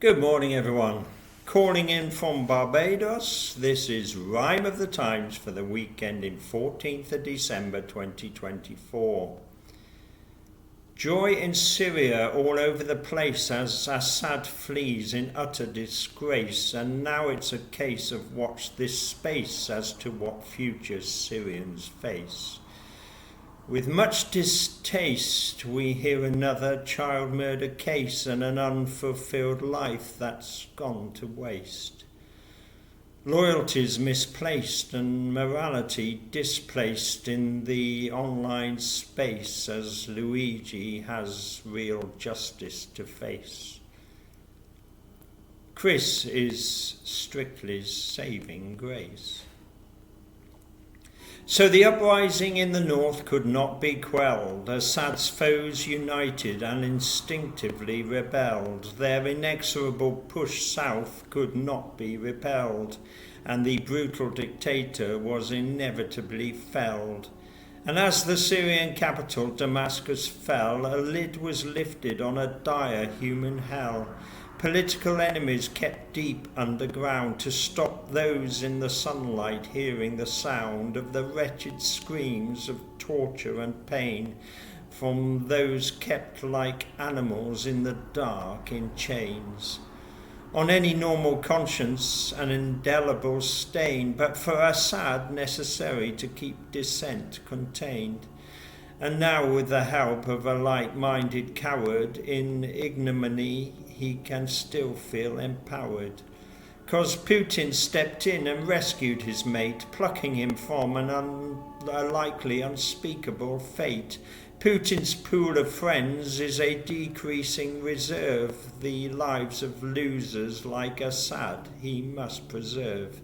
Good morning, everyone. Calling in from Barbados, this is Rhyme of the Times for the weekend in 14th of December 2024. Joy in Syria all over the place as Assad flees in utter disgrace, and now it's a case of watch this space as to what future Syrians face. With much distaste we hear another child murder case and an unfulfilled life that's gone to waste. Loyalties misplaced and morality displaced in the online space as Luigi has real justice to face. Chris is strictly saving grace. So the uprising in the north could not be quelled. Assad's foes united and instinctively rebelled. Their inexorable push south could not be repelled, and the brutal dictator was inevitably felled. And as the Syrian capital Damascus fell, a lid was lifted on a dire human hell. Political enemies kept deep underground to stop those in the sunlight hearing the sound of the wretched screams of torture and pain from those kept like animals in the dark in chains. On any normal conscience an indelible stain, but for Assad necessary to keep dissent contained. And now with the help of a like-minded coward in ignominy he can still feel empowered. 'Cause Putin stepped in and rescued his mate, plucking him from a likely unspeakable fate. Putin's pool of friends is a decreasing reserve. The lives of losers like Assad he must preserve.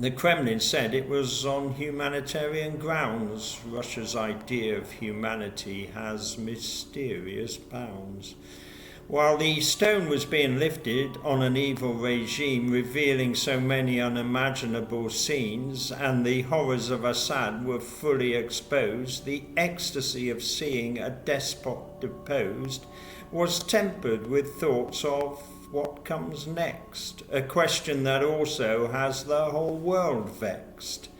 The Kremlin said it was on humanitarian grounds. Russia's idea of humanity has mysterious bounds. While the stone was being lifted on an evil regime, revealing so many unimaginable scenes, and the horrors of Assad were fully exposed, the ecstasy of seeing a despot deposed was tempered with thoughts of what comes next, a question that also has the whole world vexed.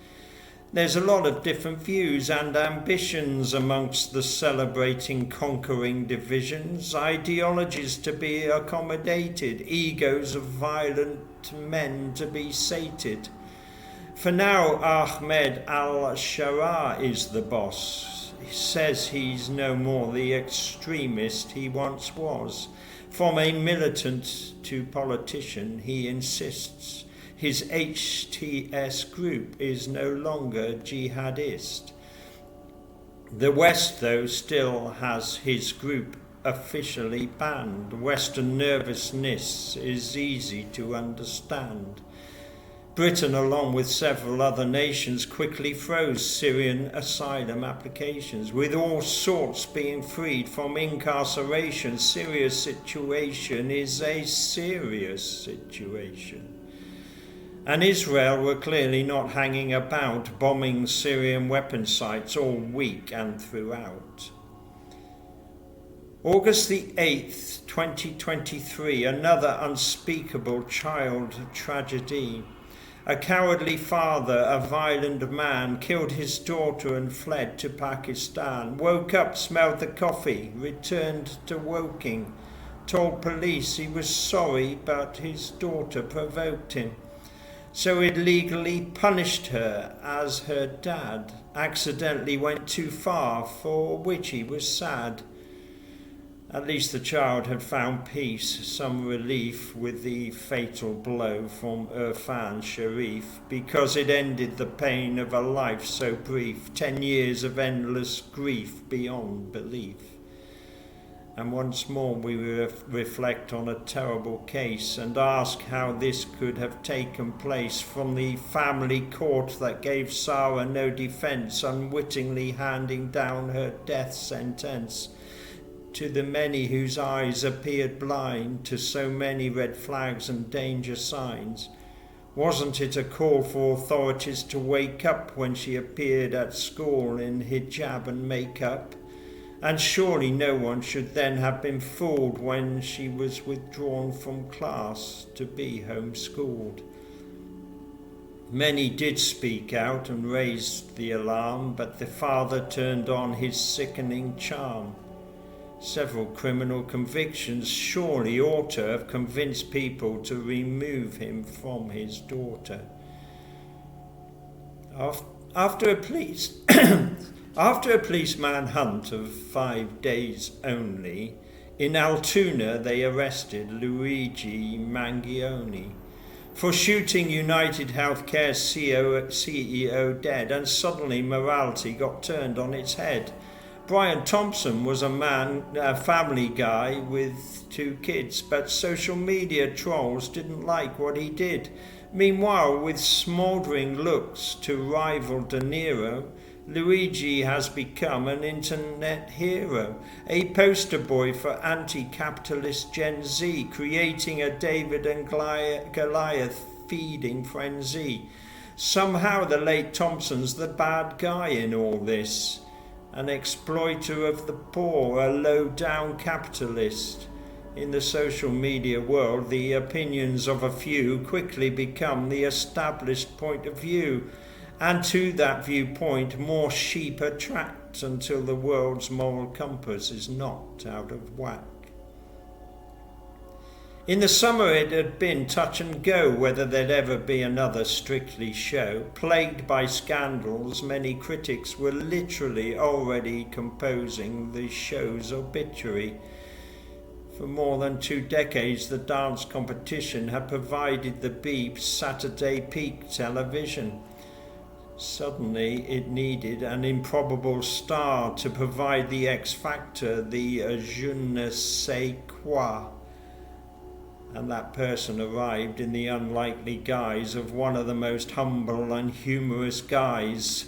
There's a lot of different views and ambitions amongst the celebrating conquering divisions, ideologies to be accommodated, egos of violent men to be sated. For now Ahmed al-Sharaa is the boss. He says he's no more the extremist he once was. From a militant to politician, he insists his HTS group is no longer jihadist. The West, though, still has his group officially banned. Western nervousness is easy to understand. Britain, along with several other nations, quickly froze Syrian asylum applications, with all sorts being freed from incarceration. Syria's situation is a serious situation. And Israel were clearly not hanging about, bombing Syrian weapon sites all week and throughout. August the 8th, 2023, another unspeakable child tragedy. A cowardly father, a violent man, killed his daughter and fled to Pakistan. Woke up, smelled the coffee, returned to Woking. Told police he was sorry, but his daughter provoked him. So he'd legally punished her as her dad accidentally went too far, for which he was sad. At least the child had found peace, some relief with the fatal blow from Irfan Sharif, because it ended the pain of a life so brief, 10 years of endless grief beyond belief. And once more we reflect on a terrible case and ask how this could have taken place, from the family court that gave Sarah no defence, unwittingly handing down her death sentence, to the many whose eyes appeared blind to so many red flags and danger signs. Wasn't it a call for authorities to wake up when she appeared at school in hijab and makeup? and surely no one should then have been fooled when she was withdrawn from class to be homeschooled. Many did speak out and raised the alarm, but the father turned on his sickening charm. Several criminal convictions surely ought to have convinced people to remove him from his daughter. After a police manhunt of 5 days only, in Altoona they arrested Luigi Mangione for shooting United Healthcare CEO dead, and suddenly morality got turned on its head. Brian Thompson was a family guy with 2 kids, but social media trolls didn't like what he did. Meanwhile, with smouldering looks to rival De Niro, Luigi has become an internet hero, a poster boy for anti-capitalist Gen Z, creating a David and Goliath feeding frenzy. Somehow the late Thompson's the bad guy in all this, an exploiter of the poor, a low-down capitalist. In the social media world, the opinions of a few quickly become the established point of view, and to that viewpoint more sheep attract until the world's moral compass is knocked out of whack. In the summer it had been touch and go whether there'd ever be another Strictly show. Plagued by scandals, many critics were literally already composing the show's obituary. For more than 2 decades, the dance competition had provided the Beeb's Saturday peak television. Suddenly it needed an improbable star to provide the X factor, the je ne sais quoi. And that person arrived in the unlikely guise of one of the most humble and humorous guys.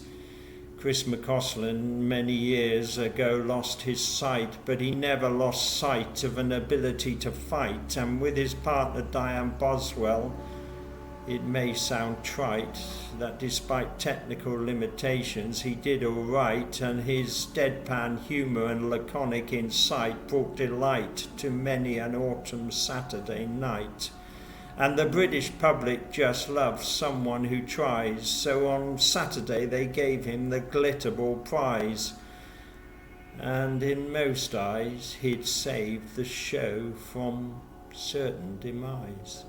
Chris McCausland many years ago lost his sight, but he never lost sight of an ability to fight, and with his partner Diane Boswell, it may sound trite that despite technical limitations he did all right, and his deadpan humour and laconic insight brought delight to many an autumn Saturday night. And the British public just loves someone who tries, so on Saturday they gave him the Glitterball prize. And in most eyes he'd saved the show from certain demise.